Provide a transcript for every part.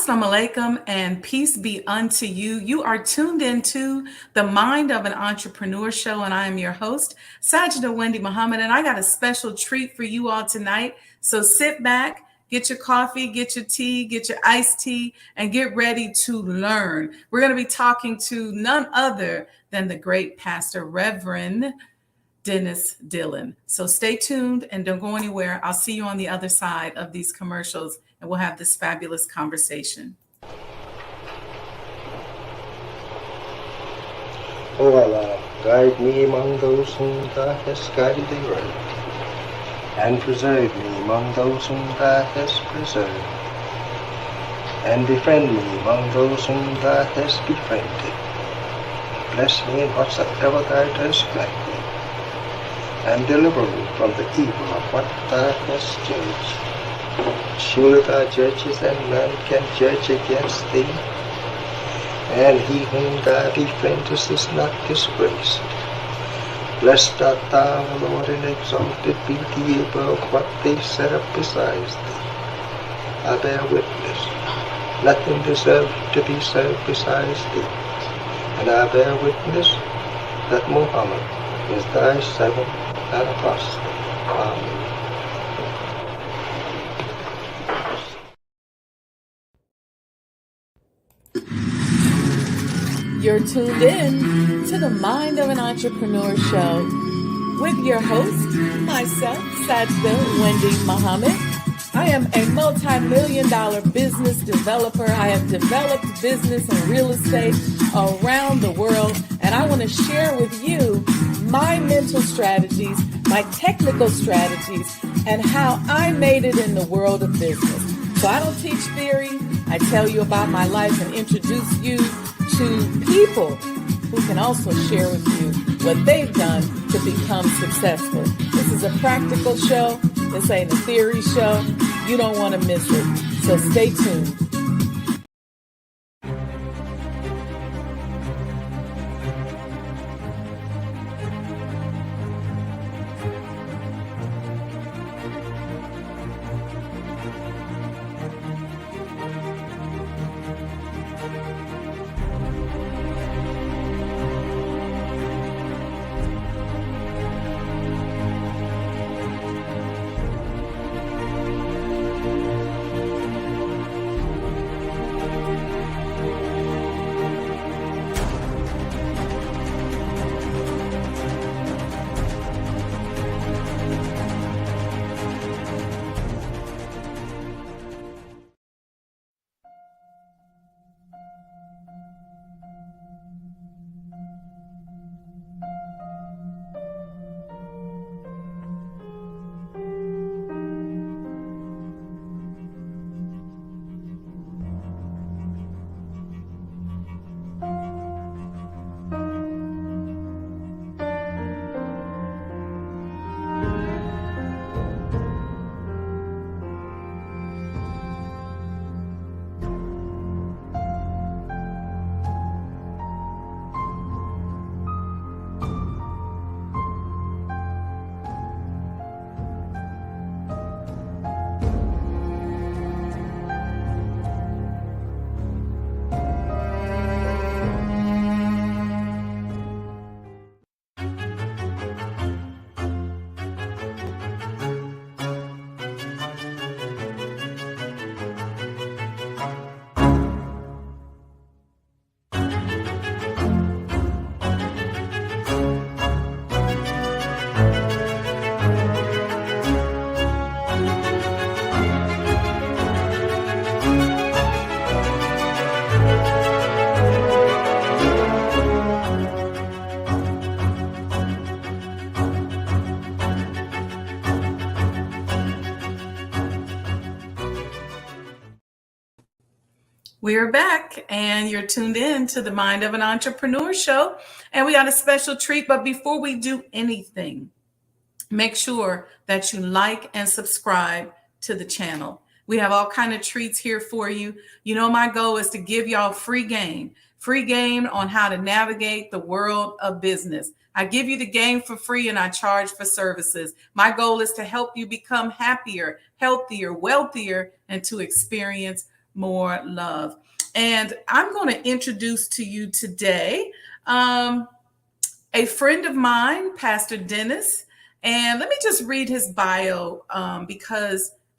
Assalamu alaikum and peace be unto you. You are tuned into the Mind of an Entrepreneur show, and I am your host, Sajdah Wendy Muhammad, and I got a special treat for you all tonight. So sit back, get your coffee, get your tea, get your iced tea, and get ready to learn. We're going to be talking to none other than the great pastor, Reverend Dennis Dillon. So stay tuned and don't go anywhere. I'll see you on the other side of these commercials, and we'll have this fabulous conversation. O Allah, guide me among those whom Thou hast guided aright, and preserve me among those whom Thou hast preserved, and befriend me among those whom Thou hast befriended. Bless me in whatsoever Thou dost grant me, and deliver me from the evil of what Thou hast judged. Surely Thou judgest, and none can judge against Thee, and he whom Thou befriendest is not disgraced. Blessed art Thou, O Lord, and exalted be Thee above what they set up besides Thee. I bear witness, nothing deserves to be served besides Thee, and I bear witness that Muhammad is Thy servant and apostle. Amen. You're tuned in to the Mind of an Entrepreneur show with your host, myself, Sajdah Wendy Muhammad. I am a multi-million-dollar business developer. I have developed business and real estate around the world, and I want to share with you my mental strategies, my technical strategies, and how I made it in the world of business. So I don't teach theory. I tell you about my life and introduce you to people who can also share with you what they've done to become successful. This is a practical show. This ain't a theory show. You don't want to miss it. So stay tuned. We are back, and you're tuned in to the Mind of an Entrepreneur show, and we got a special treat. But before we do anything, make sure that you like and subscribe to the channel. We have all kind of treats here for you. You know, my goal is to give y'all free game on how to navigate the world of business. I give you the game for free and I charge for services. My goal is to help you become happier, healthier, wealthier, and to experience more love. And I'm going to introduce to you today a friend of mine, Pastor Dennis. And let me just read his bio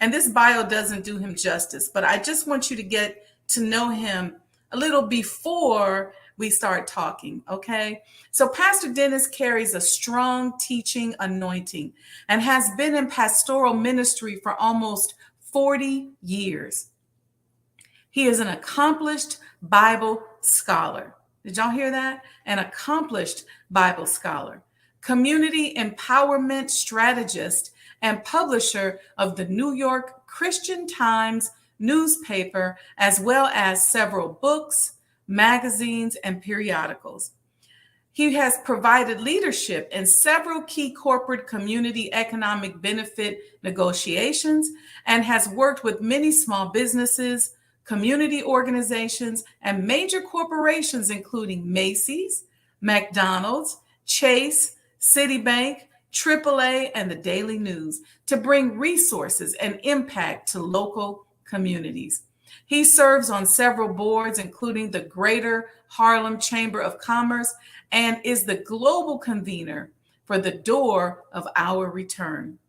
and this bio doesn't do him justice, but I just want you to get to know him a little before we start talking, okay? So Pastor Dennis carries a strong teaching anointing and has been in pastoral ministry for almost 40 years. He is an accomplished Bible scholar. Did y'all hear that? An accomplished Bible scholar, community empowerment strategist, and publisher of the New York Christian Times newspaper, as well as several books, magazines, and periodicals. He has provided leadership in several key corporate community economic benefit negotiations and has worked with many small businesses, community organizations, and major corporations, including Macy's, McDonald's, Chase, Citibank, AAA, and the Daily News, to bring resources and impact to local communities. He serves on several boards, including the Greater Harlem Chamber of Commerce, and is the global convener for the Door of Our Return.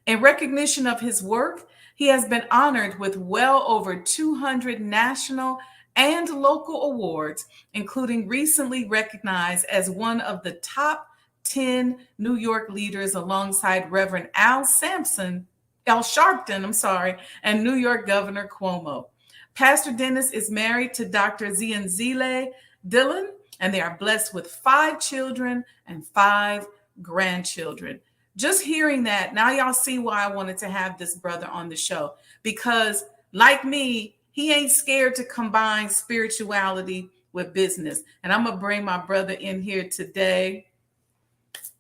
In recognition of his work, he has been honored with well over 200 national and local awards, including recently recognized as one of the top 10 New York leaders alongside Reverend Al Sharpton, and New York Governor Cuomo. Pastor Dennis is married to Dr. Zianzile Dillon, and they are blessed with 5 children and 5 grandchildren. Just hearing that, now y'all see why I wanted to have this brother on the show, because like me, he ain't scared to combine spirituality with business. And I'm going to bring my brother in here today.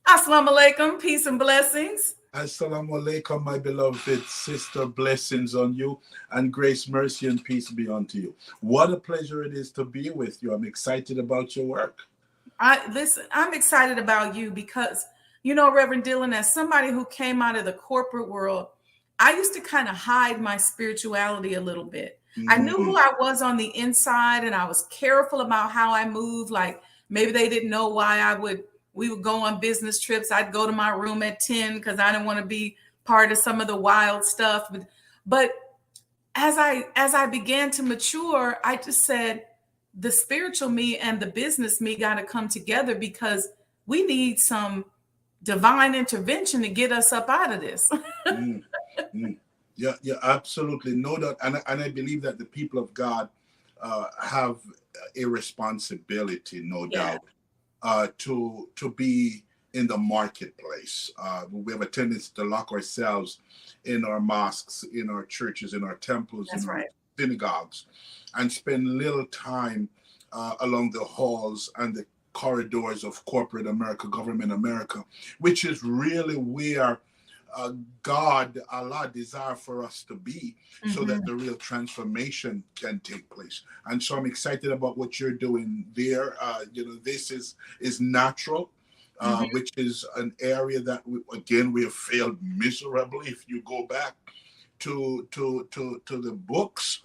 Assalamu alaikum, peace and blessings. Assalamu alaikum, my beloved sister. Blessings on you, and grace, mercy, and peace be unto you. What a pleasure it is to be with you. I'm excited about your work. I'm excited about you because, you know, Reverend Dillon, as somebody who came out of the corporate world, I used to kind of hide my spirituality a little bit. Mm-hmm. I knew who I was on the inside, and I was careful about how I moved. Like maybe they didn't know why we would go on business trips. I'd go to my room at 10 because I didn't want to be part of some of the wild stuff. But as I began to mature, I just said the spiritual me and the business me got to come together because we need some divine intervention to get us up out of this. Yeah, absolutely. No doubt. And I believe that the people of God have a responsibility, no doubt. To be in the marketplace. We have a tendency to lock ourselves in our mosques, in our churches, in our temples, in our synagogues, and spend little time along the halls and the corridors of corporate America, government America, which is really where God, Allah, desire for us to be, so that the real transformation can take place. And so I'm excited about what you're doing there. This is natural, which is an area that we have failed miserably. If you go back to the books,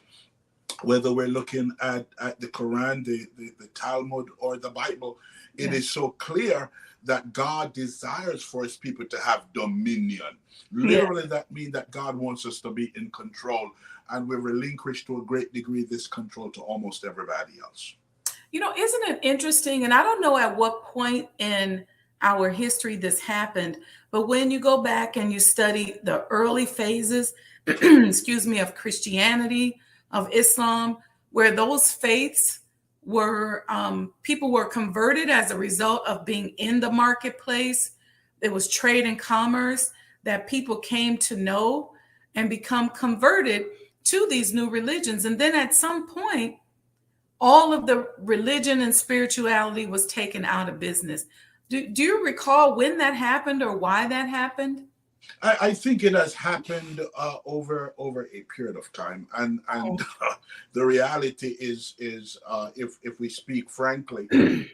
whether we're looking at the Quran, the Talmud, or the Bible, it is so clear that God desires for his people to have dominion. Literally, that means that God wants us to be in control, and we relinquish to a great degree this control to almost everybody else. You know, isn't it interesting? And I don't know at what point in our history this happened, but when you go back and you study the early phases, of Christianity, of Islam, where those faiths were people were converted as a result of being in the marketplace. There was trade and commerce that people came to know and become converted to these new religions. And then at some point, all of the religion and spirituality was taken out of business. Do you recall when that happened or why that happened? I think it has happened over a period of time, and the reality is if we speak frankly, the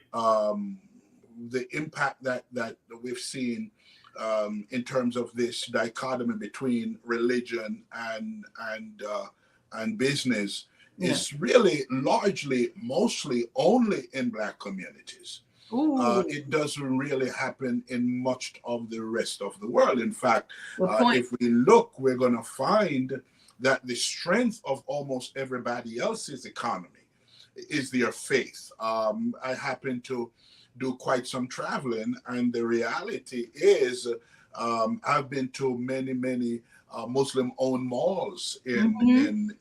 impact that we've seen in terms of this dichotomy between religion and business, is really largely, mostly only in Black communities. It doesn't really happen in much of the rest of the world. In fact, if we look, we're going to find that the strength of almost everybody else's economy is their faith. I happen to do quite some traveling, and the reality is I've been to many Muslim-owned malls in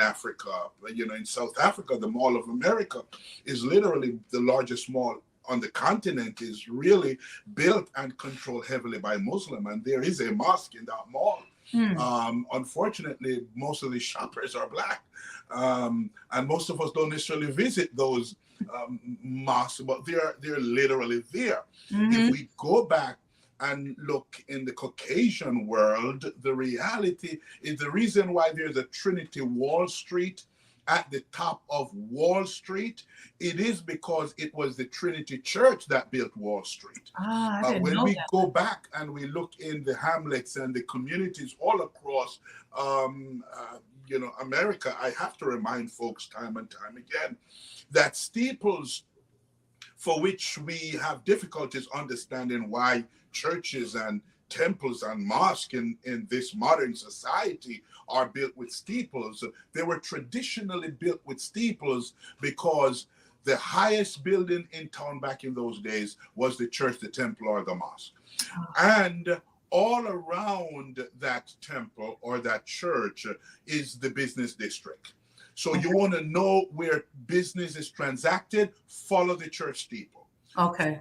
Africa. You know, in South Africa, the Mall of America is literally the largest mall on the continent, is really built and controlled heavily by Muslim, and there is a mosque in that mall. Unfortunately, most of the shoppers are Black, and most of us don't necessarily visit those mosques, but they're literally there. If we go back and look in the Caucasian world, the reality is the reason why there's a Trinity Wall Street at the top of Wall Street, it is because it was the Trinity Church that built Wall Street. When we go back and we look in the hamlets and the communities all across America, I have to remind folks time and time again that steeples, for which we have difficulties understanding why churches and temples and mosques in this modern society are built with steeples. They were traditionally built with steeples because the highest building in town back in those days was the church, the temple, or the mosque. And all around that temple or that church is the business district. So you want to know where business is transacted, follow the church steeple. Okay.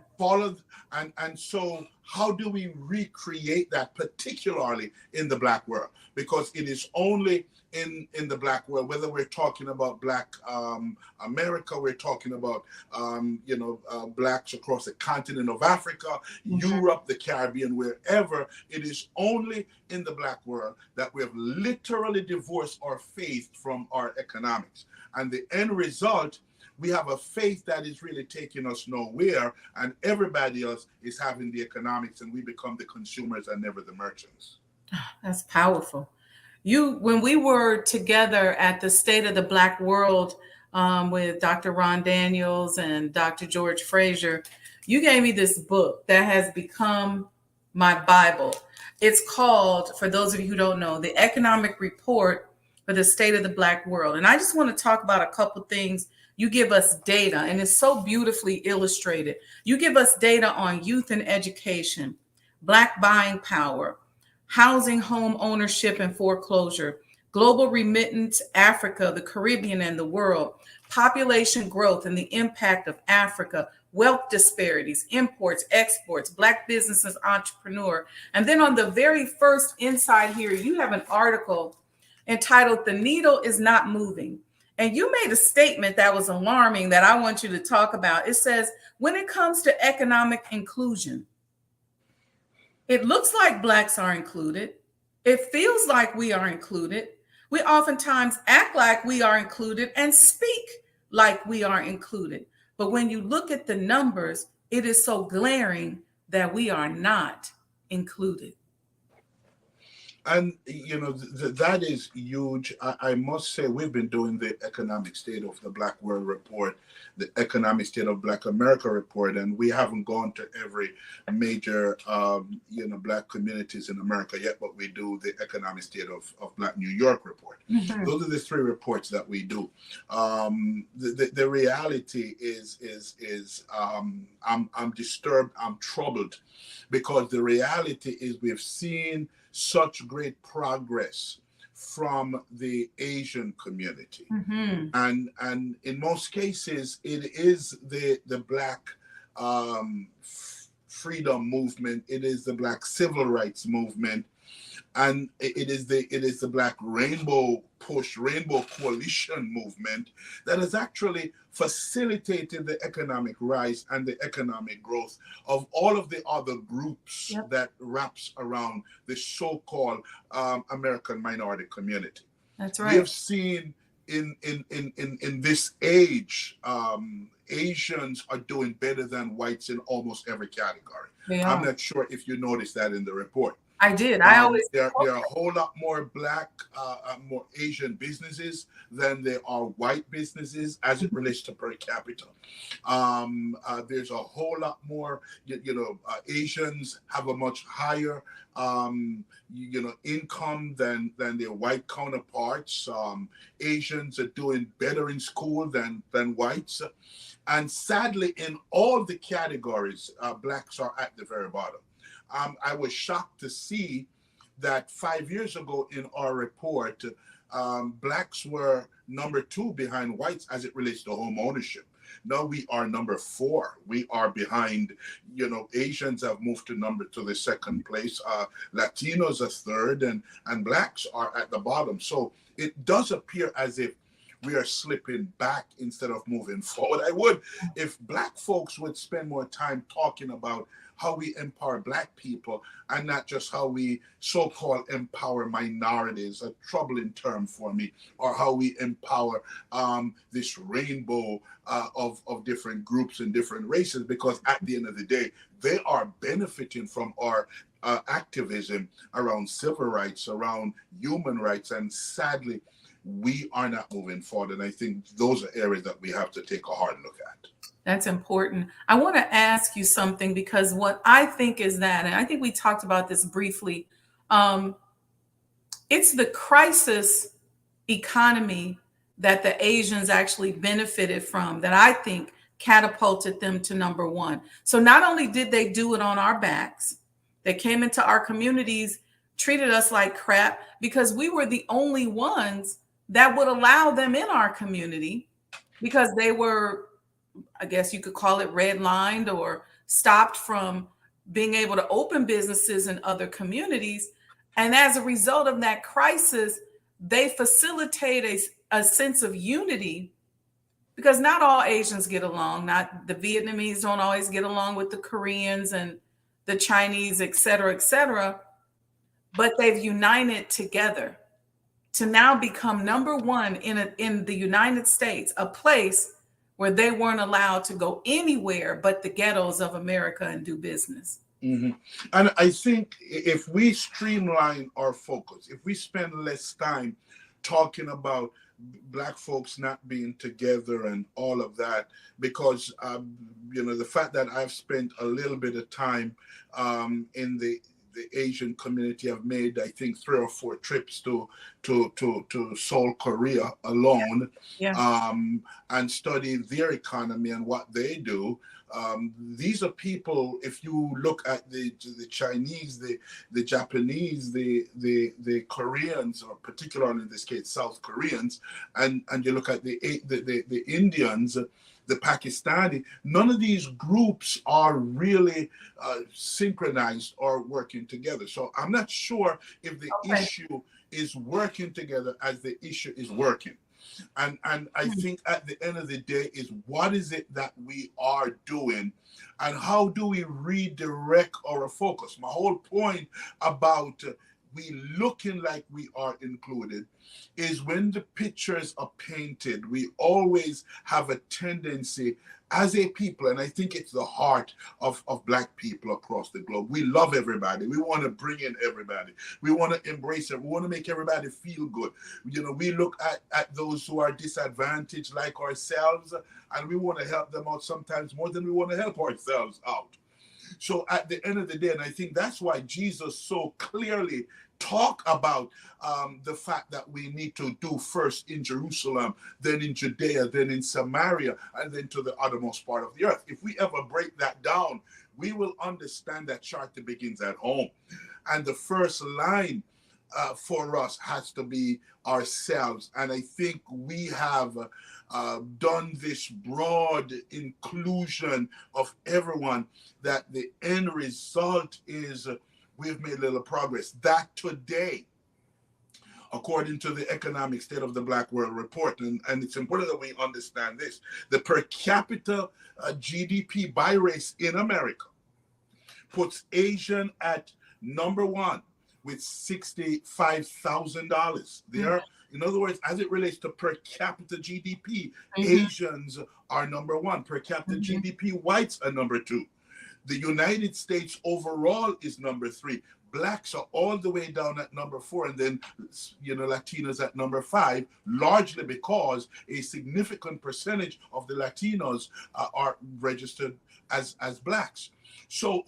And so how do we recreate that, particularly in the Black world? Because it is only in the Black world, whether we're talking about Black America, we're talking about Blacks across the continent of Africa, Europe, the Caribbean, wherever, it is only in the Black world that we have literally divorced our faith from our economics. And the end result, we have a faith that is really taking us nowhere, and everybody else is having the economics, and we become the consumers and never the merchants. That's powerful. When we were together at the State of the Black World with Dr. Ron Daniels and Dr. George Frazier, you gave me this book that has become my Bible. It's called, for those of you who don't know, The Economic Report for the State of the Black World. And I just want to talk about a couple things. You give us data, and it's so beautifully illustrated. You give us data on youth and education, Black buying power, housing, home ownership and foreclosure, global remittance, Africa, the Caribbean, and the world, population growth and the impact of Africa, wealth disparities, imports, exports, Black businesses, entrepreneur. And then on the very first inside here, you have an article entitled "The Needle is Not Moving." And you made a statement that was alarming that I want you to talk about. It says, when it comes to economic inclusion, it looks like Blacks are included. It feels like we are included. We oftentimes act like we are included and speak like we are included. But when you look at the numbers, it is so glaring that we are not included. And, that is huge. I must say, we've been doing the Economic State of the Black World Report, the Economic State of Black America Report, and we haven't gone to every major, Black communities in America yet, but we do the Economic State of Black New York Report. Those are the three reports that we do. The reality is I'm disturbed, I'm troubled, because the reality is we've seen such great progress from the Asian community. And in most cases, it is the Black freedom movement, it is the Black civil rights movement, and it is the Black Rainbow Push, Rainbow Coalition movement that has actually facilitated the economic rise and the economic growth of all of the other groups that wraps around the so-called American minority community. That's right. We have seen in this age, Asians are doing better than whites in almost every category. I'm not sure if you noticed that in the report. I did. I always there are a whole lot more black, more Asian businesses than there are white businesses as it relates to per capita. There's a whole lot more, Asians have a much higher, income than their white counterparts. Asians are doing better in school than whites. And sadly, in all the categories, blacks are at the very bottom. I was shocked to see that 5 years ago in our report, blacks were number 2 behind whites as it relates to home ownership. Now we are number 4. We are behind, Asians have moved to the second place. Latinos are third, and blacks are at the bottom. So it does appear as if we are slipping back instead of moving forward. I would, if black folks would spend more time talking about how we empower black people and not just how we so-called empower minorities, a troubling term for me, or how we empower this rainbow of different groups and different races, because at the end of the day, they are benefiting from our activism around civil rights, around human rights, and sadly, we are not moving forward. And I think those are areas that we have to take a hard look at. That's important. I want to ask you something, because what I think is that, and I think we talked about this briefly, it's the crisis economy that the Asians actually benefited from that I think catapulted them to number 1. So not only did they do it on our backs, they came into our communities, treated us like crap because we were the only ones that would allow them in our community, because they were, I guess you could call it redlined or stopped from being able to open businesses in other communities. And as a result of that crisis, they facilitate a sense of unity, because not all Asians get along. Not the Vietnamese don't always get along with the Koreans and the Chinese, et cetera, but they've united together to now become number 1 in the United States, a place where they weren't allowed to go anywhere but the ghettos of America and do business. Mm-hmm. And I think if we streamline our focus, if we spend less time talking about black folks not being together and all of that, because the fact that I've spent a little bit of time in the Asian community, I've made, I think, 3 or 4 trips to Seoul, Korea alone, and study their economy and what they do. These are people, if you look at the Chinese, the Japanese, the Koreans, or particularly in this case, South Koreans, and you look at the Indians, the Pakistani, none of these groups are really synchronized or working together. So I'm not sure if the issue is working together as the issue is working. And I think at the end of the day is, what is it that we are doing and how do we redirect our focus? My whole point about we looking like we are included is when the pictures are painted, we always have a tendency as a people, and I think it's the heart of black people across the globe. We love everybody. We want to bring in everybody. We want to embrace it. We want to make everybody feel good. We look at those who are disadvantaged like ourselves, and we want to help them out sometimes more than we want to help ourselves out. So at the end of the day, and I think that's why Jesus so clearly talk about the fact that we need to do first in Jerusalem, then in Judea, then in Samaria, and then to the uttermost part of the earth. If we ever break that down, we will understand that charity begins at home. And the first line for us has to be ourselves. And I think we have done this broad inclusion of everyone that the end result is we've made little progress. That today, according to the Economic State of the Black World Report, and it's important that we understand this, the per capita GDP by race in America puts Asian at number 1 with $65,000. There, in other words, as it relates to per capita GDP, Asians are number 1. Per capita GDP, whites are number 2. The United States overall is number 3. blacks are all the way down at number 4, and then, Latinos at number 5, largely because a significant percentage of the Latinos are registered as blacks. So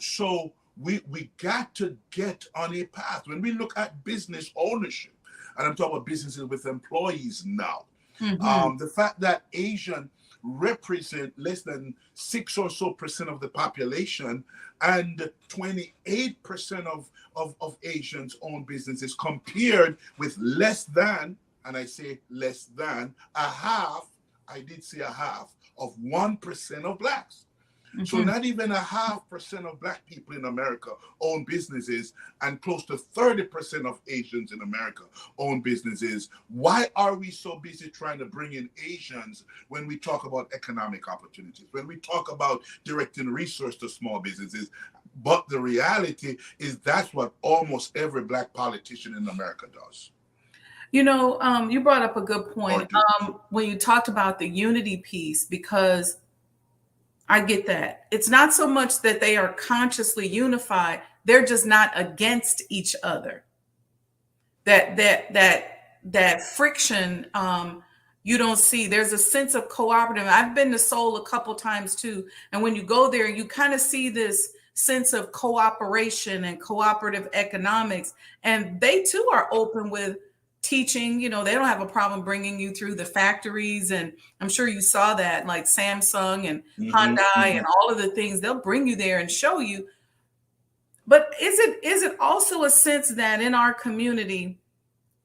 we got to get on a path. When we look at business ownership, and I'm talking about businesses with employees now, the fact that Asian represent less than 6% or so of the population, and 28% of Asians own businesses, compared with less than, and I say less than, a half, I did say a half, of 1% of blacks. So not even 0.5% of black people in America own businesses, and close to 30% of Asians in America own businesses. Why are we so busy trying to bring in Asians when we talk about economic opportunities, when we talk about directing resources to small businesses? But the reality is that's what almost every black politician in America does. You brought up a good point when you talked about the unity piece, because I get that. It's not so much that they are consciously unified. They're just not against each other. That friction, you don't see. There's a sense of cooperative. I've been to Seoul a couple times too. And when you go there, you kind of see this sense of cooperation and cooperative economics. And they too are open with teaching. They don't have a problem bringing you through the factories, and I'm sure you saw that, like Samsung and Hyundai and all of the things, they'll bring you there and show you. But is it also a sense that in our community,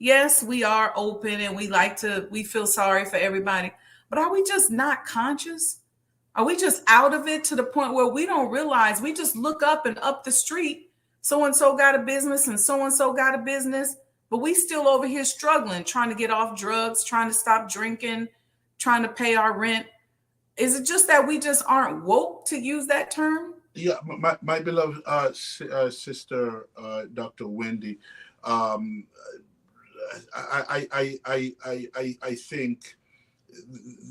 yes, we are open and we feel sorry for everybody, but are we just not conscious? Are we just out of it to the point where we don't realize? We just look up and up the street, so-and-so got a business and so-and-so got a business, but we still over here struggling, trying to get off drugs, trying to stop drinking, trying to pay our rent. Is it just that we just aren't woke, to use that term? Yeah, my beloved sister, Dr. Wendy, I think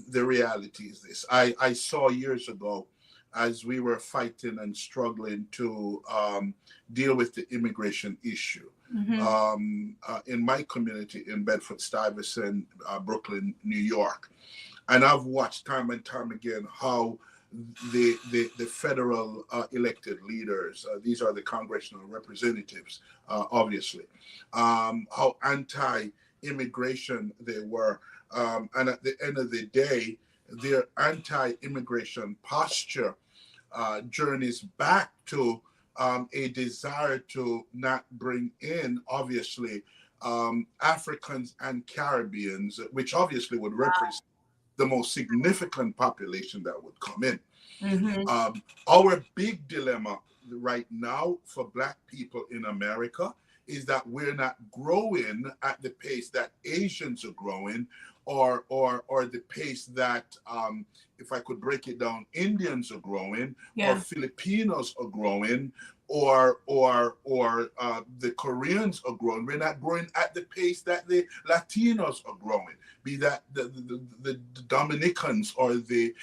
the reality is this. I saw years ago, as we were fighting and struggling to deal with the immigration issue, in my community in Bedford-Stuyvesant, Brooklyn, New York. And I've watched time and time again how the federal elected leaders, these are the congressional representatives, obviously, how anti-immigration they were. And at the end of the day, their anti-immigration posture journeys back to a desire to not bring in, obviously, Africans and Caribbeans, which obviously would represent the most significant population that would come in. Our big dilemma right now for Black people in America is that we're not growing at the pace that Asians are growing, or the pace that, if I could break it down, Indians are growing, or Filipinos are growing, or the Koreans are growing. We're not growing at the pace that the Latinos are growing, be that the Dominicans or the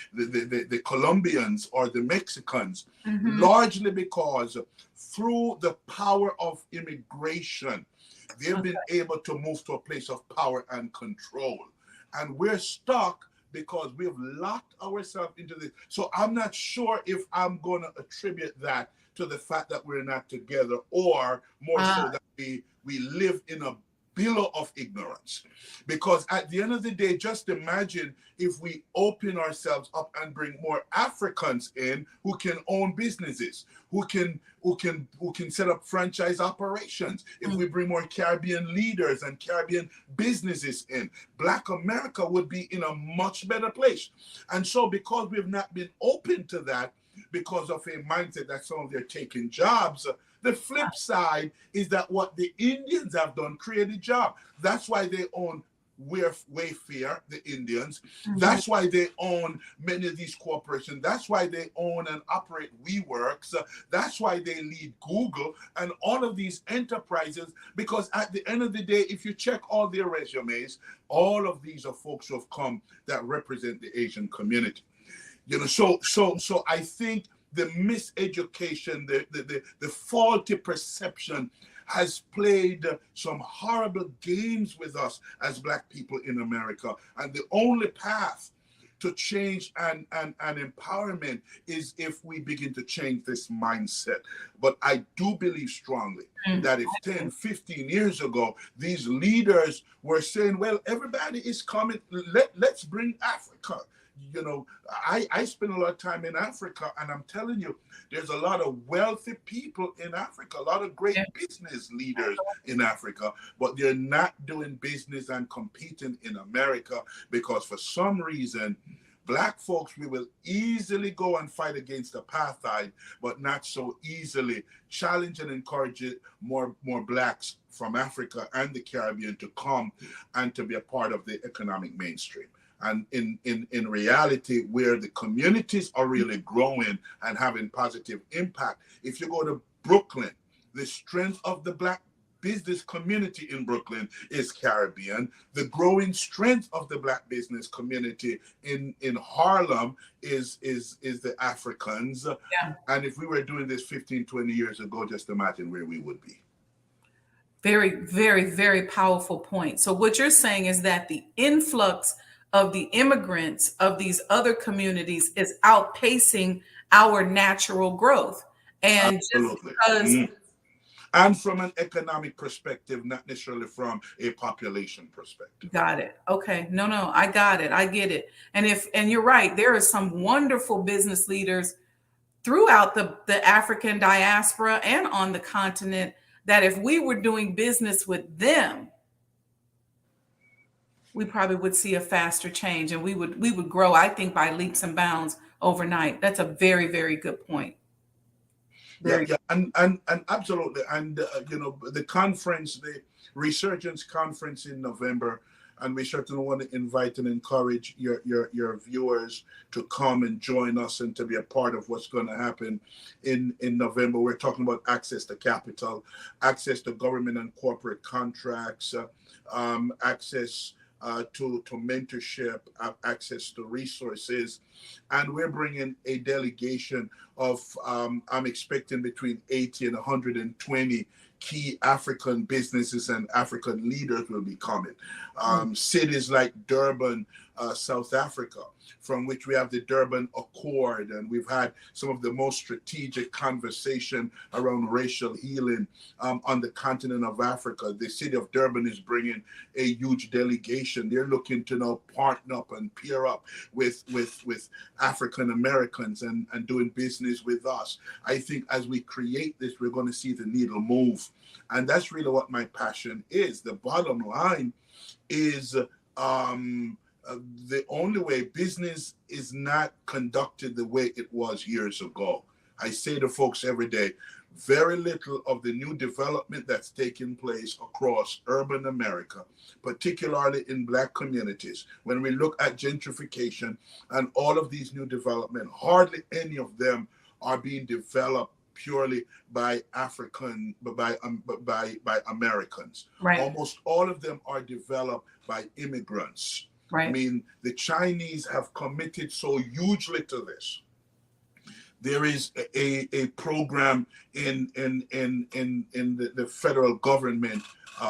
Colombians or the Mexicans, largely because through the power of immigration, they've been able to move to a place of power and control. And we're stuck because we've locked ourselves into this. So I'm not sure if I'm going to attribute that to the fact that we're not together, or more so that we live in a billow of ignorance. Because at the end of the day, just imagine if we open ourselves up and bring more Africans in who can own businesses, who can set up franchise operations. If we bring more Caribbean leaders and Caribbean businesses in, Black America would be in a much better place. And so because we've not been open to that, because of a mindset that some of them are taking jobs, the flip side is that what the Indians have done, created jobs. That's why they own Wayfair, the Indians. That's why they own many of these corporations. That's why they own and operate WeWorks. That's why they lead Google and all of these enterprises, because at the end of the day, if you check all their resumes, all of these are folks who have come that represent the Asian community. So I think the miseducation, the faulty perception has played some horrible games with us as Black people in America. And the only path to change and empowerment is if we begin to change this mindset. But I do believe strongly that if 10, 15 years ago, these leaders were saying, well, everybody is coming, let's bring Africa. You know, I spend a lot of time in Africa, and I'm telling you, there's a lot of wealthy people in Africa, a lot of great business leaders in Africa, but they're not doing business and competing in America because for some reason, Black folks, we will easily go and fight against apartheid, but not so easily challenge and encourage more Blacks from Africa and the Caribbean to come and to be a part of the economic mainstream. And in reality, where the communities are really growing and having positive impact, if you go to Brooklyn, the strength of the Black business community in Brooklyn is Caribbean. The growing strength of the Black business community in Harlem is the Africans. Yeah. And if we were doing this 15, 20 years ago, just imagine where we would be. Very, very, very powerful point. So what you're saying is that the influx of the immigrants of these other communities is outpacing our natural growth. And Absolutely. just because and from an economic perspective, not necessarily from a population perspective. Got it. Okay. No, I got it. I get it. And you're right, there are some wonderful business leaders throughout the African diaspora and on the continent that if we were doing business with them, we probably would see a faster change, and we would grow, I think, by leaps and bounds overnight. That's a very, very good point. Yeah, and absolutely. And you know, the conference, the reSURGEnce conference in November, and we certainly want to invite and encourage your viewers to come and join us and to be a part of what's going to happen in November. We're talking about access to capital, access to government and corporate contracts, access to mentorship, access to resources. And we're bringing a delegation of, I'm expecting between 80 and 120 key African businesses and African leaders will be coming. Cities like Durban, South Africa, from which we have the Durban Accord, and we've had some of the most strategic conversation around racial healing on the continent of Africa. The city of Durban is bringing a huge delegation. They're looking to now partner up and pair up with African Americans and doing business with us. I think as we create this, we're going to see the needle move. And that's really what my passion is. The bottom line is the only way business is not conducted the way it was years ago. I say to folks every day, very little of the new development that's taking place across urban America, particularly in Black communities, when we look at gentrification and all of these new development, hardly any of them are being developed purely by Americans. Right. Almost all of them are developed by immigrants. Right. I mean, the Chinese have committed so hugely to this. There is a program in the federal government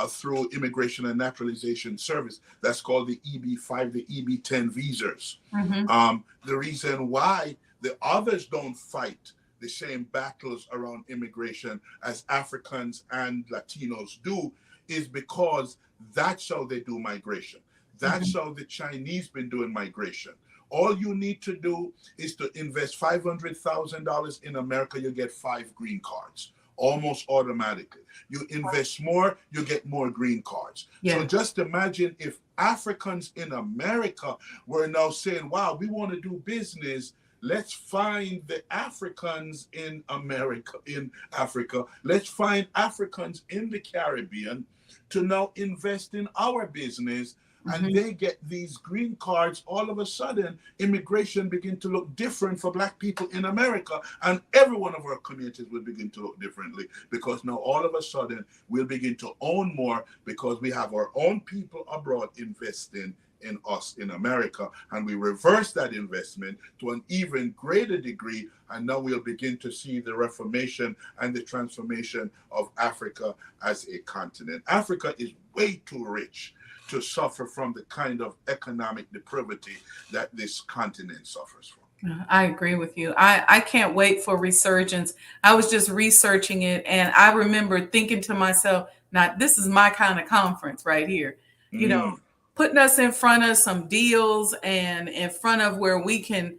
through Immigration and Naturalization Service that's called the EB-5, the EB-10 visas. Mm-hmm. The reason why the others don't fight the same battles around immigration as Africans and Latinos do is because that's how they do migration. That's how the Chinese been doing migration. All you need to do is to invest $500,000 in America, you get 5 green cards, almost automatically. You invest more, you get more green cards. Yeah. So just imagine if Africans in America were now saying, wow, we want to do business. Let's find the Africans in America, in Africa. Let's find Africans in the Caribbean to now invest in our business. And they get these green cards. All of a sudden, immigration begin to look different for Black people in America. And every one of our communities will begin to look differently because now all of a sudden we'll begin to own more because we have our own people abroad investing in us in America, and we reverse that investment to an even greater degree, and now we'll begin to see the reformation and the transformation of Africa as a continent. Africa is way too rich to suffer from the kind of economic depravity that this continent suffers from. I agree with you. I can't wait for reSURGEnce. I was just researching it, and I remember thinking to myself, now this is my kind of conference right here. You know, putting us in front of some deals and in front of where we can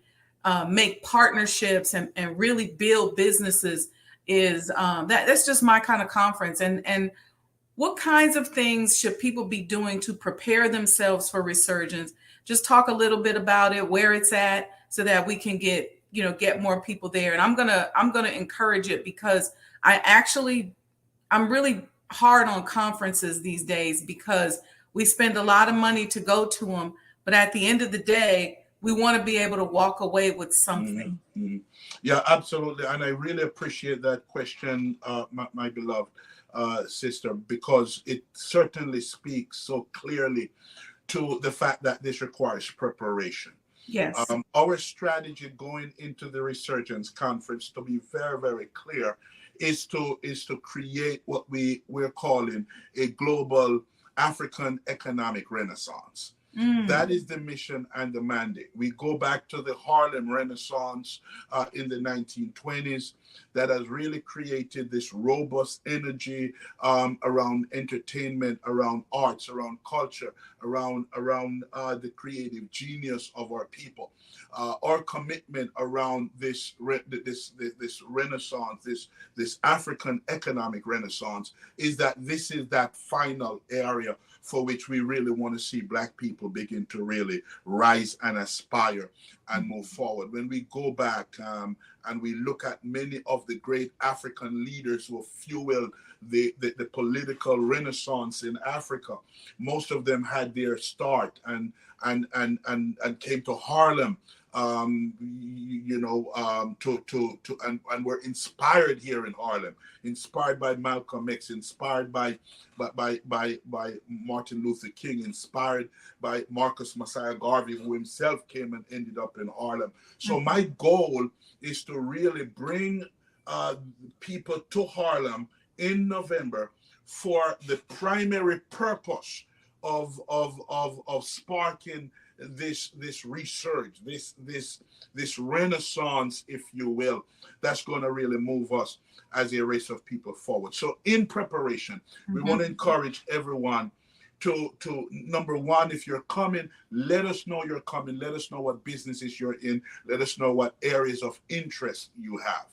make partnerships and really build businesses is that's just my kind of conference. And what kinds of things should people be doing to prepare themselves for reSURGEnce? Just talk a little bit about it, where it's at, so that we can get more people there. And I'm gonna encourage it, because I'm really hard on conferences these days, because we spend a lot of money to go to them, but at the end of the day, we want to be able to walk away with something. Mm-hmm. Yeah, absolutely. And I really appreciate that question, my beloved sister, because it certainly speaks so clearly to the fact that this requires preparation. Yes. Our strategy going into the reSURGEnce conference, to be very, very clear, is to create what we're calling a global African economic renaissance. That is the mission and the mandate. We go back to the Harlem Renaissance in the 1920s that has really created this robust energy around entertainment, around arts, around culture, around the creative genius of our people. Our commitment around this renaissance, this African economic renaissance, is that this is that final area for which we really want to see Black people begin to really rise and aspire and move forward. When we go back and we look at many of the great African leaders who fueled the political renaissance in Africa, most of them had their start and came to Harlem, and were inspired here in Harlem, inspired by Malcolm X, inspired by Martin Luther King, inspired by Marcus Messiah Garvey, who himself came and ended up in Harlem. So my goal is to really bring people to Harlem in November for the primary purpose of sparking this resurge, this renaissance, if you will, that's going to really move us as a race of people forward. So in preparation, we want to encourage everyone to number one, if you're coming, let us know you're coming. Let us know what businesses you're in. Let us know what areas of interest you have,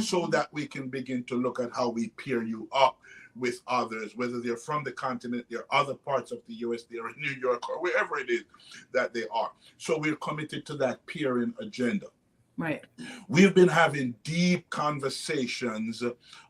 so that we can begin to look at how we pair you up with others, whether they're from the continent, they're other parts of the US, they're in New York, or wherever it is that they are. So we're committed to that peering agenda. Right. We've been having deep conversations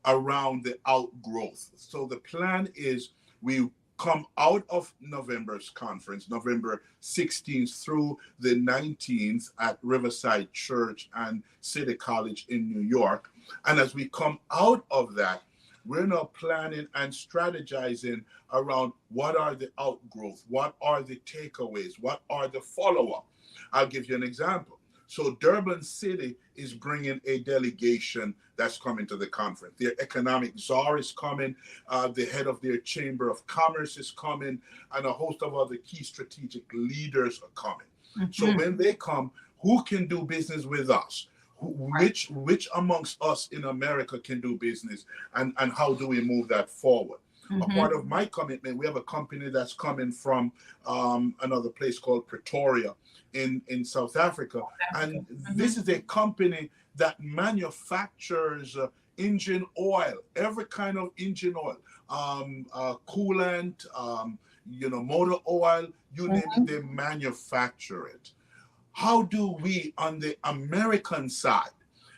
around the outgrowth. So the plan is we come out of November's conference, November 16th through the 19th at Riverside Church and City College in New York. And as we come out of that, we're now planning and strategizing around what are the outgrowth, what are the takeaways, what are the follow-up. I'll give you an example. So Durban City is bringing a delegation that's coming to the conference. Their economic czar is coming, the head of their Chamber of Commerce is coming, and a host of other key strategic leaders are coming. So when they come, who can do business with us? Which amongst us in America can do business, and how do we move that forward? A part of my commitment, we have a company that's coming from another place called Pretoria in South Africa. And this is a company that manufactures engine oil, every kind of engine oil, coolant, motor oil, you name it, they manufacture it. How do we, on the American side,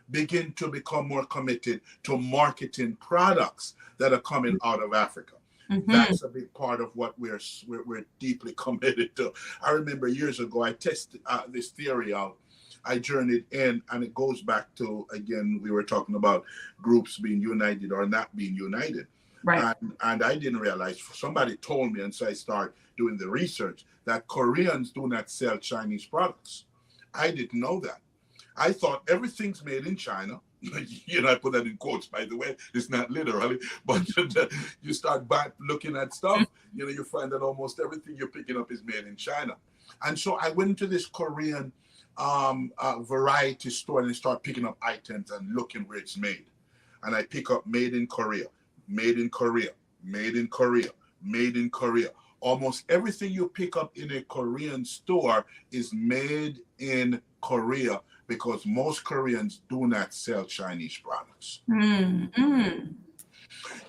begin to become more committed to marketing products that are coming out of Africa? That's a big part of what we're deeply committed to. I remember years ago, I tested this theory out. I journeyed in, and it goes back to, again, we were talking about groups being united or not being united. Right. And I didn't realize, somebody told me, and so I started doing the research, that Koreans do not sell Chinese products. I didn't know that. I thought everything's made in China. I put that in quotes, by the way. It's not literally, but you start back looking at stuff, you find that almost everything you're picking up is made in China. And so I went to this Korean variety store and I start picking up items and looking where it's made. And I pick up made in Korea, made in Korea, made in Korea, made in Korea. Almost everything you pick up in a Korean store is made in Korea, because most Koreans do not sell Chinese products. Mm-hmm.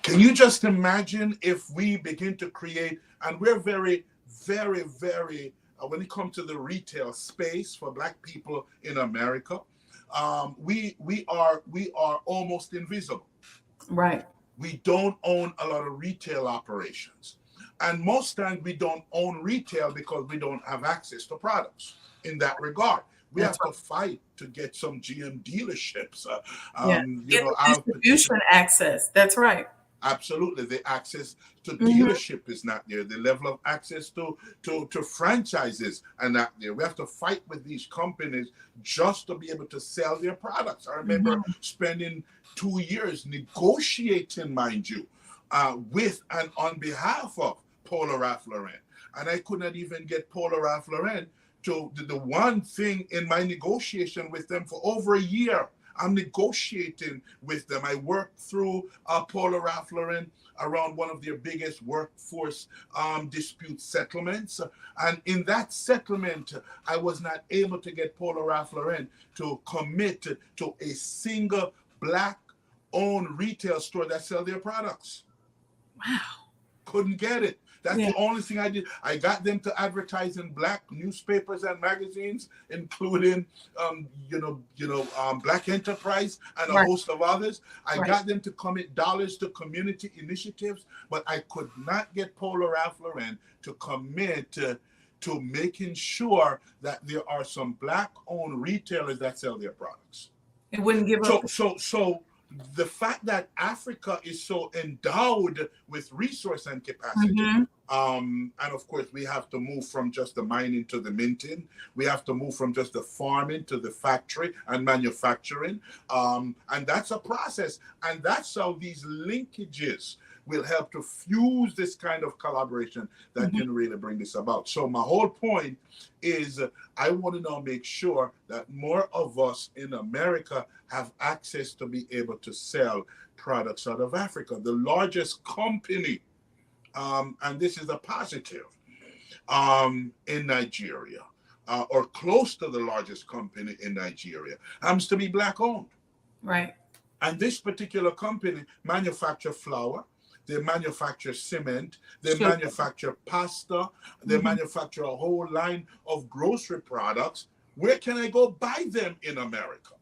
Can you just imagine if we begin to create, and we're very, very, very, when it comes to the retail space for Black people in America, we are almost invisible. Right. We don't own a lot of retail operations. And most times we don't own retail because we don't have access to products in that regard. We have to fight to get some GM dealerships. Distribution access. That's right. Absolutely. The access to dealership is not there. The level of access to franchises are not there. We have to fight with these companies just to be able to sell their products. I remember spending 2 years negotiating, mind you, with and on behalf of Polo Ralph Lauren. And I could not even get Polo Ralph Lauren to the one thing in my negotiation with them for over a year. I'm negotiating with them. I worked through Polo Ralph Lauren around one of their biggest workforce dispute settlements. And in that settlement, I was not able to get Polo Ralph Lauren to commit to a single Black-owned retail store that sell their products. Wow. Couldn't get it. That's the only thing I did. I got them to advertise in Black newspapers and magazines, including, Black Enterprise and a host of others. I got them to commit dollars to community initiatives, but I could not get Polo Ralph Lauren to commit to making sure that there are some Black-owned retailers that sell their products. It wouldn't give up. So the fact that Africa is so endowed with resource and capacity, and of course we have to move from just the mining to the minting, we have to move from just the farming to the factory and manufacturing, and that's a process, and that's how these linkages will help to fuse this kind of collaboration that can really bring this about. So my whole point is I want to now make sure that more of us in America have access to be able to sell products out of Africa. The largest company, and this is a positive, in Nigeria, or close to the largest company in Nigeria, happens to be Black-owned. Right. And this particular company manufactures flour, they manufacture cement, they manufacture pasta, they manufacture a whole line of grocery products. Where can I go buy them in America?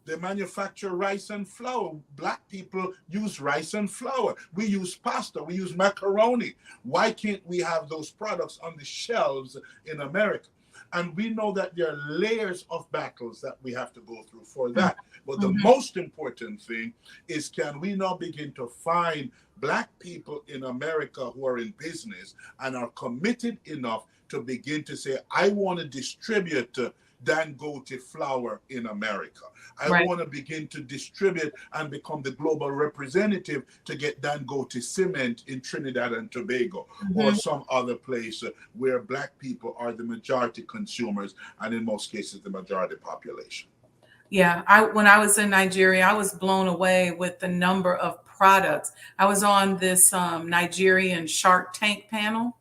They manufacture rice and flour. Black people use rice and flour. We use pasta, we use macaroni. Why can't we have those products on the shelves in America? And we know that there are layers of battles that we have to go through for that. But the most important thing is, can we now begin to find Black people in America who are in business and are committed enough to begin to say, I want to distribute Dangote flour in America. I want to begin to distribute and become the global representative to get Dangote cement in Trinidad and Tobago or some other place where Black people are the majority consumers and in most cases the majority population. Yeah, when I was in Nigeria, I was blown away with the number of products. I was on this Nigerian Shark Tank panel.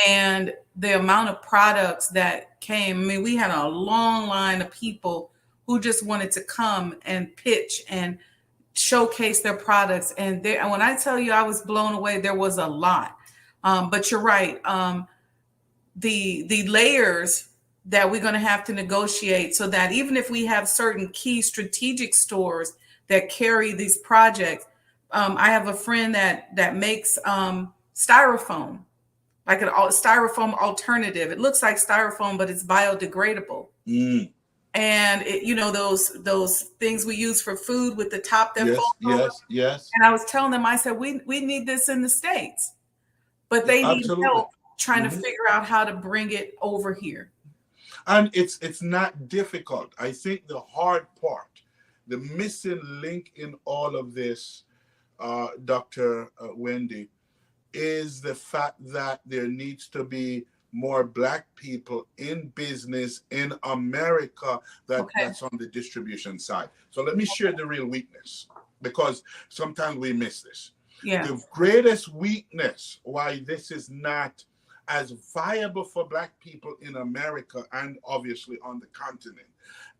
And the amount of products that came, I mean, we had a long line of people who just wanted to come and pitch and showcase their products. And when I tell you I was blown away, there was a lot. But you're right. The layers that we're going to have to negotiate so that even if we have certain key strategic stores that carry these projects, I have a friend that makes styrofoam, like a styrofoam alternative. It looks like styrofoam, but it's biodegradable. And those things we use for food with the top that falls over. Yes. And I was telling them, I said, we need this in the States. but they need Absolutely. help trying to figure out how to bring it over here. And it's not difficult. I think the hard part, the missing link in all of this, Dr. Wendy, is the fact that there needs to be more Black people in business in America that's on the distribution side. So let me share the real weakness, because sometimes we miss this. Yeah. The greatest weakness why this is not as viable for Black people in America and obviously on the continent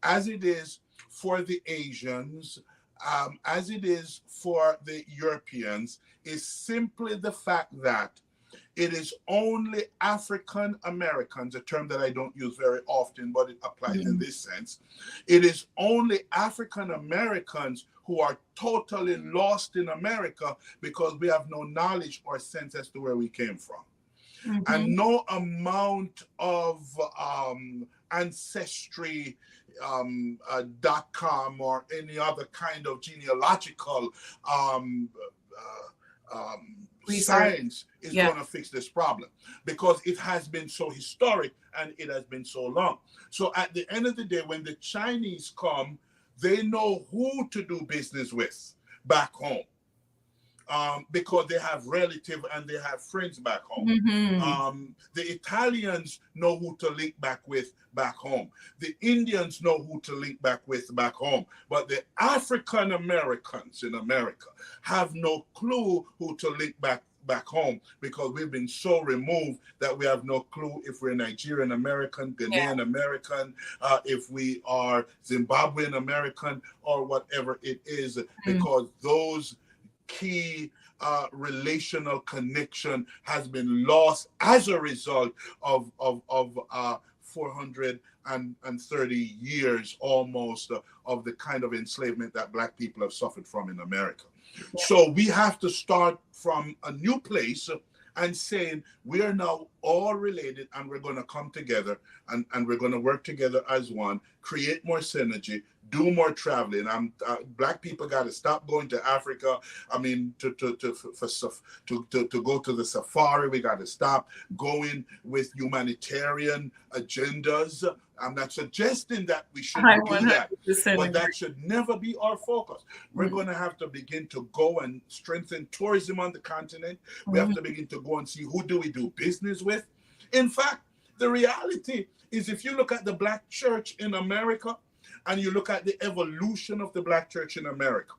as it is for the Asians, as it is for the Europeans, is simply the fact that it is only African Americans, a term that I don't use very often, but it applies in this sense. It is only African Americans who are totally lost in America because we have no knowledge or sense as to where we came from. And no amount of ancestry.com or any other kind of genealogical science is going to fix this problem, because it has been so historic and it has been so long. So at the end of the day, when the Chinese come, they know who to do business with back home. Because they have relatives and they have friends back home. The Italians know who to link back with back home. The Indians know who to link back with back home. But the African Americans in America have no clue who to link back home, because we've been so removed that we have no clue if we're Nigerian American, Ghanaian American, if we are Zimbabwean American, or whatever it is, because those key relational connection has been lost as a result of 430 years almost of the kind of enslavement that Black people have suffered from in America. So we have to start from a new place and saying we are now all related, and we're going to come together and we're going to work together as one, create more synergy, do more traveling. Black people got to stop going to Africa. I mean, to go to the safari. We got to stop going with humanitarian agendas. I'm not suggesting that we shouldn't do that, but that should never be our focus. We're going to have to begin to go and strengthen tourism on the continent. We have to begin to go and see who do we do business with. In fact, the reality is, if you look at the Black church in America and you look at the evolution of the Black church in America,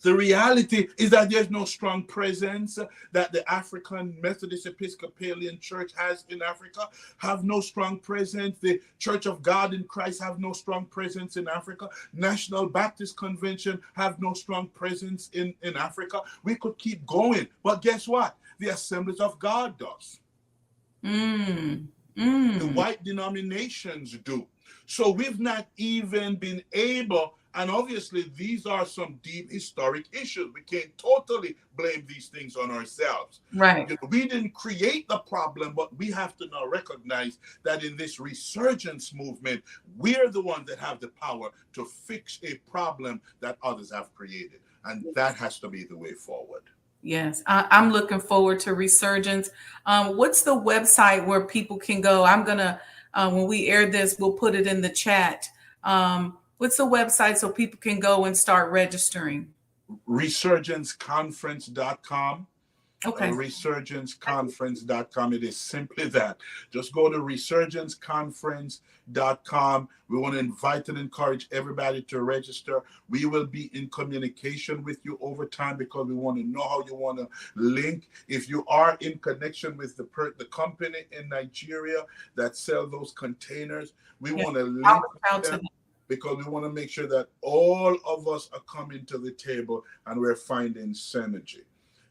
the reality is that there's no strong presence that the African Methodist Episcopalian Church has in Africa, have no strong presence. The Church of God in Christ have no strong presence in Africa. National Baptist Convention have no strong presence in Africa. We could keep going, but guess what? The Assemblies of God does. The white denominations do. So we've not even been able, and obviously these are some deep historic issues. We can't totally blame these things on ourselves. Right. You know, we didn't create the problem, but we have to now recognize that in this resurgence movement, we're the ones that have the power to fix a problem that others have created. And that has to be the way forward. Yes, I'm looking forward to reSURGEnce. What's the website where people can go? I'm going to, when we air this, we'll put it in the chat. What's the website so people can go and start registering? reSURGEnceconference.com. Okay. reSURGEnceconference.com. It is simply that. Just go to reSURGEnceconference.com. We want to invite and encourage everybody to register. We will be in communication with you over time, because we want to know how you want to link. If you are in connection with the company in Nigeria that sell those containers, we want to link them, because we want to make sure that all of us are coming to the table and we're finding synergy.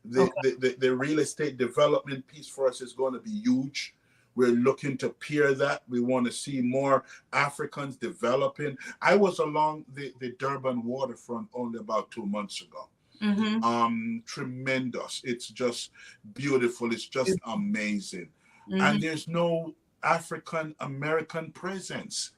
The real estate development piece for us is going to be huge. We're looking to peer that. We want to see more Africans developing. I was along the Durban waterfront only about 2 months ago. Tremendous. It's just beautiful. It's just amazing. And there's no African American presence.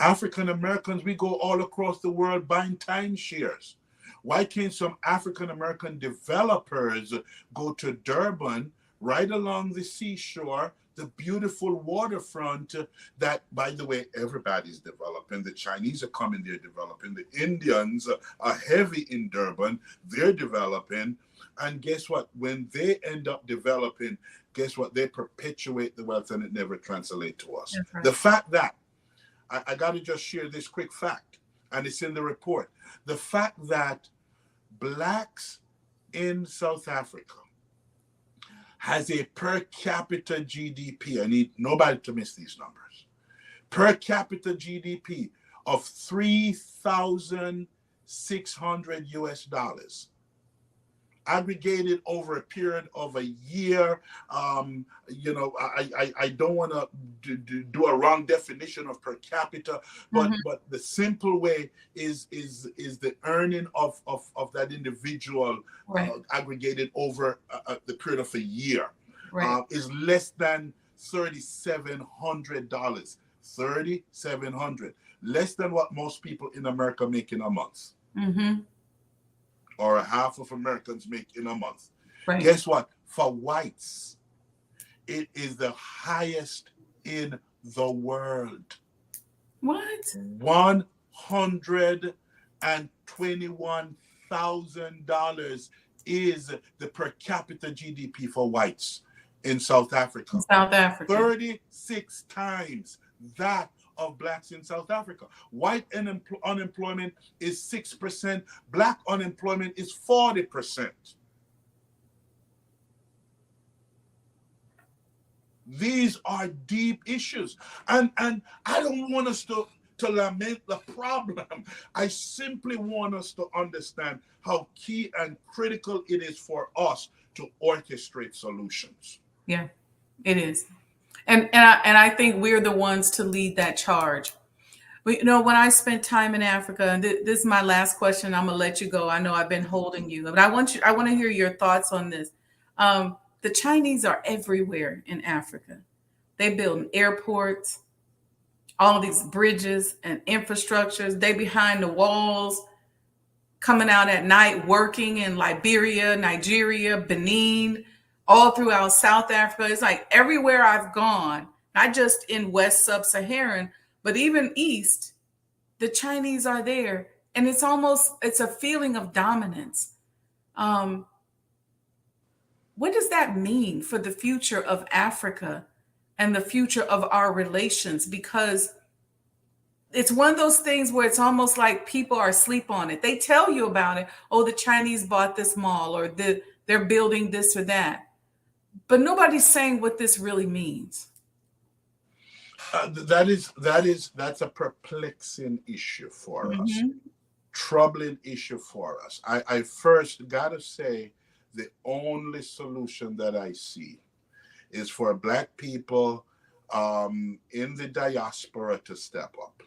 African Americans, we go all across the world buying timeshares. Why can't some African American developers go to Durban, right along the seashore, the beautiful waterfront that, by the way, everybody's developing. The Chinese are coming, they're developing. The Indians are heavy in Durban, they're developing. And guess what? When they end up developing, guess what? They perpetuate the wealth and it never translates to us. That's right. The fact that, I got to just share this quick fact, and it's in the report. The fact that blacks in South Africa has a per capita GDP, I need nobody to miss these numbers, per capita GDP of $3,600 US, aggregated over a period of a year. I don't want to do a wrong definition of per capita, but but the simple way is the earning of that individual, Right. aggregated over the period of a year, Right. is less than $3,700. $3,700, less than what most people in America make in a month. Or half of Americans make in a month. Right. Guess what? For whites, it is the highest in the world. What? $121,000 is the per capita GDP for whites in South Africa. South Africa. 36 times that of blacks in South Africa. White unemployment is 6%. Black unemployment is 40%. These are deep issues. And I don't want us to lament the problem. I simply want us to understand how key and critical it is for us to orchestrate solutions. Yeah, it is. And I think we're the ones to lead that charge. But, when I spent time in Africa, and this is my last question, I'm gonna let you go. I know I've been holding you, but I want to hear your thoughts on this. The Chinese are everywhere in Africa. They build airports, all of these bridges and infrastructures. They behind the walls, coming out at night, working in Liberia, Nigeria, Benin, all throughout South Africa. It's like everywhere I've gone, not just in West Sub-Saharan, but even East, the Chinese are there. And it's a feeling of dominance. What does that mean for the future of Africa and the future of our relations? Because it's one of those things where it's almost like people are asleep on it. They tell you about it. Oh, the Chinese bought this mall, or they're building this or that. But nobody's saying what this really means. That's a perplexing issue for us, troubling issue for us. I first gotta say, the only solution that I see is for Black people in the diaspora to step up.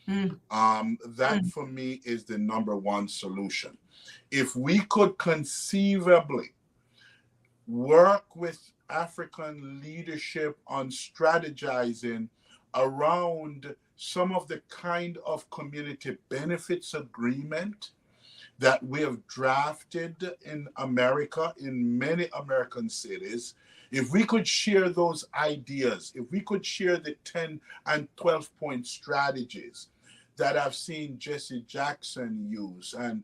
That for me is the number one solution. If we could conceivably work with African leadership on strategizing around some of the kind of community benefits agreement that we have drafted in America, in many American cities, if we could share those ideas, if we could share the 10 and 12 point strategies that I've seen Jesse Jackson use and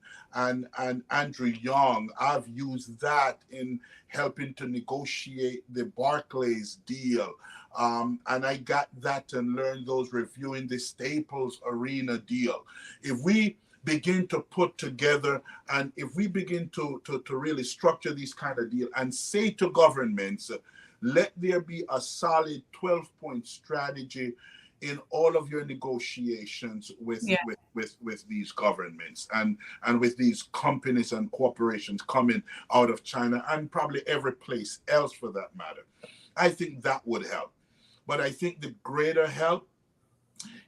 Andrew Young, I've used that in helping to negotiate the Barclays deal. And I got that and learned those reviewing the Staples Arena deal. If we begin to put together, and if we begin to really structure these kind of deals and say to governments, let there be a solid 12-point strategy in all of your negotiations with these governments and with these companies and corporations coming out of China and probably every place else for that matter. I think that would help. But I think the greater help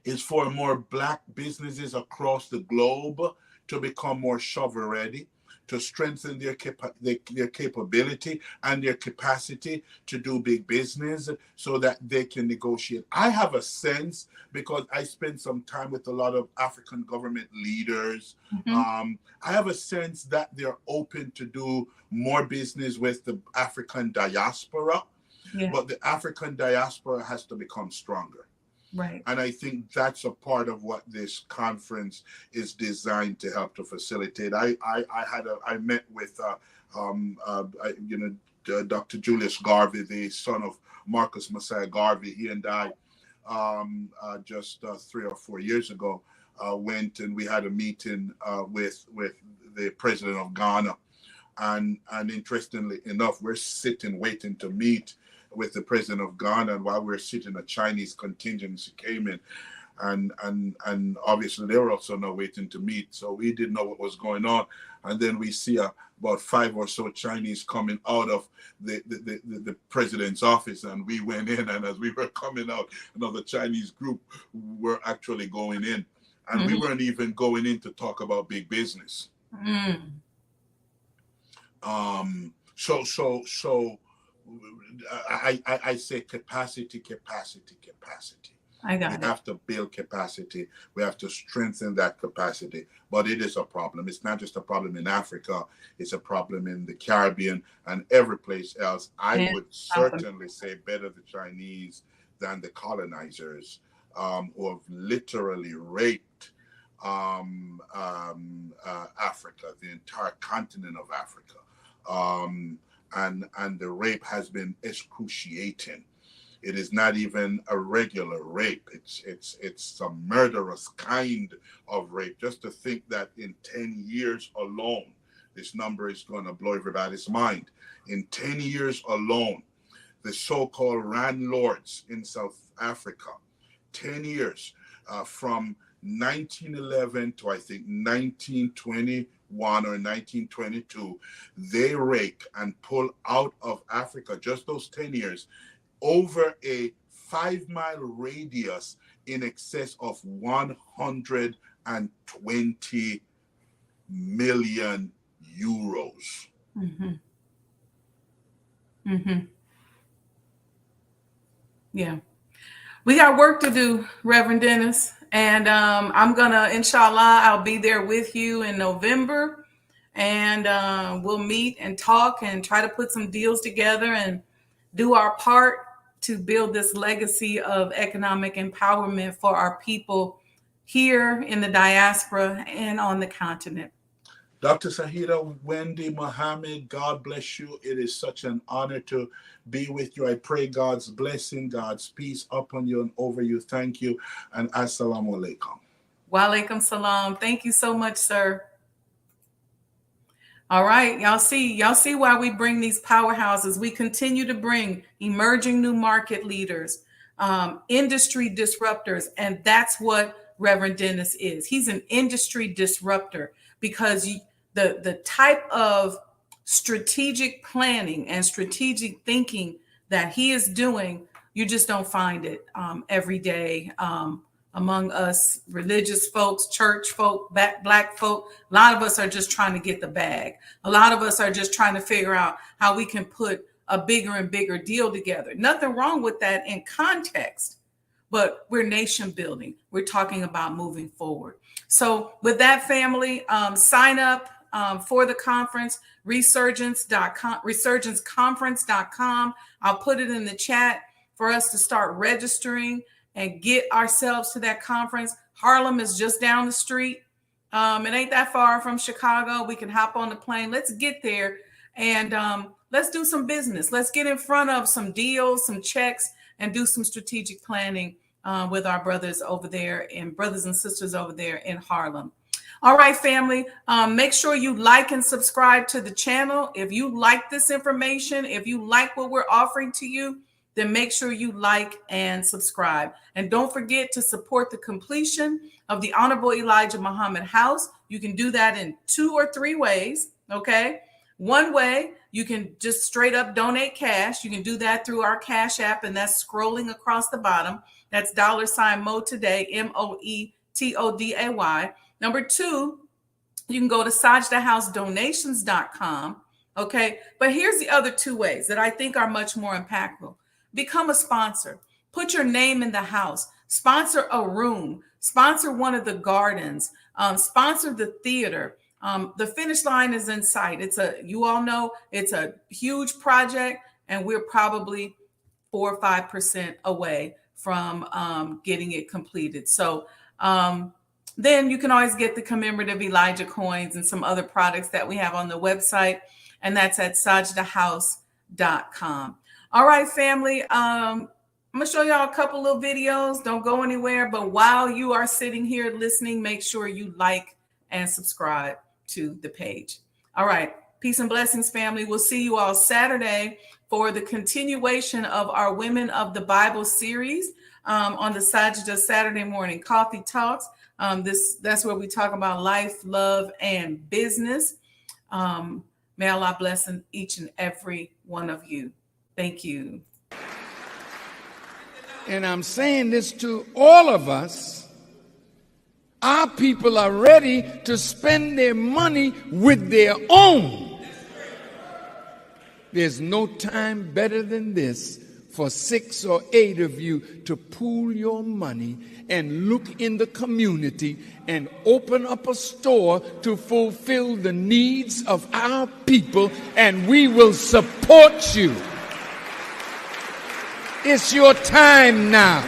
is for more Black businesses across the globe to become more shovel ready, to strengthen their capability and their capacity to do big business so that they can negotiate. I have a sense, because I spend some time with a lot of African government leaders, I have a sense that they're open to do more business with the African diaspora, but the African diaspora has to become stronger. Right. And I think that's a part of what this conference is designed to help to facilitate. I met with Dr. Julius Garvey, the son of Marcus Messiah Garvey. He and I just 3 or 4 years ago went and we had a meeting with the president of Ghana, and interestingly enough, we're sitting waiting to meet with the president of Ghana, and while we're sitting, a Chinese contingent came in, and obviously they were also now waiting to meet, so we didn't know what was going on. And then we see about 5 or so Chinese coming out of the president's office, and we went in, and as we were coming out, another Chinese group were actually going in, and we weren't even going in to talk about big business. So I say capacity. I got it. We have to build capacity. We have to strengthen that capacity. But it is a problem. It's not just a problem in Africa. It's a problem in the Caribbean and every place else. I would certainly say better the Chinese than the colonizers, who have literally raped Africa, the entire continent of Africa. And the rape has been excruciating. It is not even a regular rape. It's a murderous kind of rape. Just to think that in 10 years alone, this number is going to blow everybody's mind. In 10 years alone, the so-called landlords in South Africa, 10 years from 1911 to I think 1921 or 1922, they rake and pull out of Africa, just those 10 years, over a 5-mile radius in excess of 120 million euros. Yeah. We got work to do, Reverend Dennis. And I'm going to, inshallah, I'll be there with you in November. And we'll meet and talk and try to put some deals together and do our part to build this legacy of economic empowerment for our people here in the diaspora and on the continent. Dr. Sajdah, Wendy, Muhammad, God bless you. It is such an honor to be with you. I pray God's blessing, God's peace upon you and over you. Thank you. And assalamu alaikum. Wa alaikum salam. Thank you so much, sir. All right. Y'all see why we bring these powerhouses. We continue to bring emerging new market leaders, industry disruptors. And that's what Reverend Dennis is. He's an industry disruptor because the type of strategic planning and strategic thinking that he is doing, you just don't find it every day among us religious folks, church folk, black folk. A lot of us are just trying to get the bag. A lot of us are just trying to figure out how we can put a bigger and bigger deal together. Nothing wrong with that in context, but we're nation building. We're talking about moving forward. So with that, family, sign up for the conference, reSURGEnce.com, reSURGEnceconference.com. I'll put it in the chat for us to start registering and get ourselves to that conference. Harlem is just down the street. It ain't that far from Chicago. We can hop on the plane. Let's get there and let's do some business. Let's get in front of some deals, some checks, and do some strategic planning with our brothers over there and brothers and sisters over there in Harlem. All right, family, make sure you like and subscribe to the channel. If you like this information, if you like what we're offering to you, then make sure you like and subscribe. And don't forget to support the completion of the Honorable Elijah Muhammad House. You can do that in 2 or 3 ways, okay? One way, you can just straight up donate cash. You can do that through our Cash App, and that's scrolling across the bottom. That's $Mo Today, MOETODAY. Number 2, You can go to sajdahhousedonations.com. Okay. But here's the other two ways that I think are much more impactful. Become a sponsor. Put your name in the house. Sponsor a room. Sponsor one of the gardens. Sponsor the theater. The finish line is in sight. You all know it's a huge project, and we're probably 4 or 5% away from getting it completed. So then you can always get the commemorative Elijah coins and some other products that we have on the website, and that's at sajdahhouse.com. All right, family. I'm going to show y'all a couple of videos. Don't go anywhere. But while you are sitting here listening, make sure you like and subscribe to the page. All right. Peace and blessings, family. We'll see you all Saturday for the continuation of our Women of the Bible series on the Sajdah Saturday Morning Coffee Talks. That's where we talk about life, love, and business. May Allah bless each and every one of you. Thank you. And I'm saying this to all of us. Our people are ready to spend their money with their own. There's no time better than this for 6 or 8 of you to pool your money and look in the community and open up a store to fulfill the needs of our people, and we will support you. It's your time now.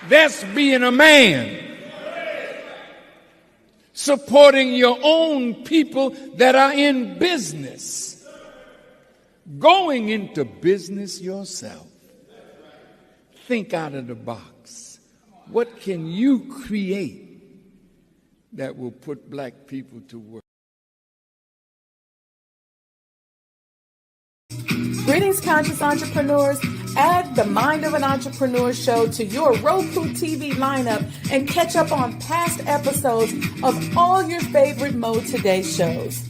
That's being a man. Supporting your own people that are in business. Going into business yourself. Think out of the box. What can you create that will put black people to work? Greetings, conscious entrepreneurs. Add the Mind of an Entrepreneur show to your Roku TV lineup and catch up on past episodes of all your favorite Mo Today shows.